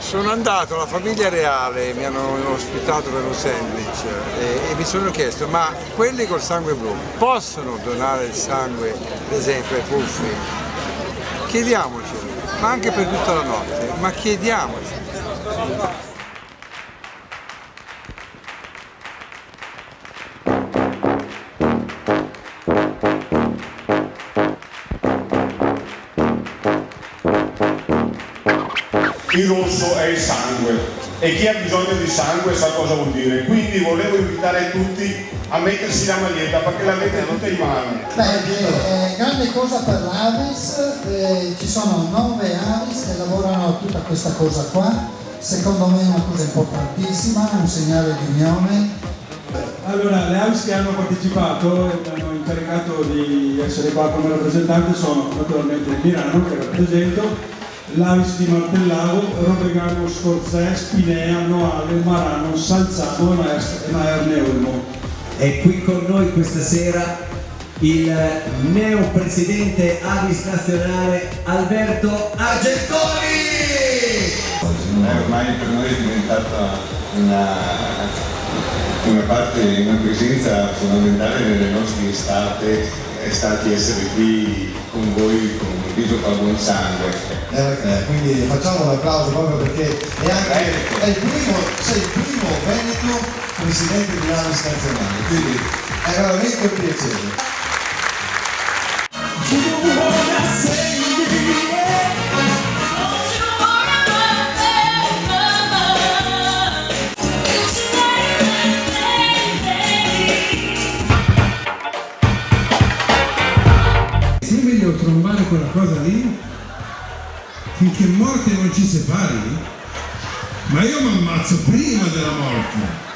Sono andato alla famiglia reale, mi hanno ospitato per un sandwich e mi sono chiesto, ma quelli col sangue blu possono donare il sangue, per esempio, ai puffi? Chiediamocelo, ma anche per tutta la notte, ma chiediamocelo. Il rosso è il sangue e chi ha bisogno di sangue sa cosa vuol dire, quindi volevo invitare tutti a mettersi la maglietta perché l'avete tutta in mano. Beh, grande cosa per l'Avis, ci sono 9 Avis che lavorano a tutta questa cosa qua, secondo me è una cosa importantissima, un segnale di unione. Allora, le Avis che hanno partecipato e hanno incaricato di essere qua come rappresentante sono naturalmente Milano, che rappresento, l'Avis di Martellavo, Robegano, Scorzè, Spinea, Noale, Marano, Salzano e Maerne Olmo. È qui con noi questa sera il neopresidente Avis nazionale Alberto Argentoni! Ormai per noi è diventata una parte, una presenza fondamentale nelle nostre estati essere qui con voi con un viso fa buon sangue. Quindi facciamo un applauso proprio perché è anche sei il primo veneto presidente di Avis nazionale, quindi è veramente un piacere. Se è meglio trovare quella cosa lì finché morte non ci separi, ma io mi ammazzo prima della morte.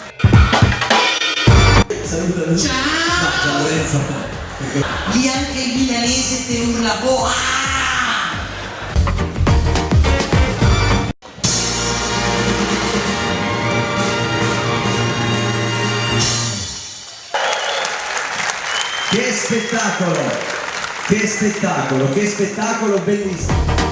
Ciao! Lì anche il milanese te urla boa! Che spettacolo! Che spettacolo, che spettacolo bellissimo!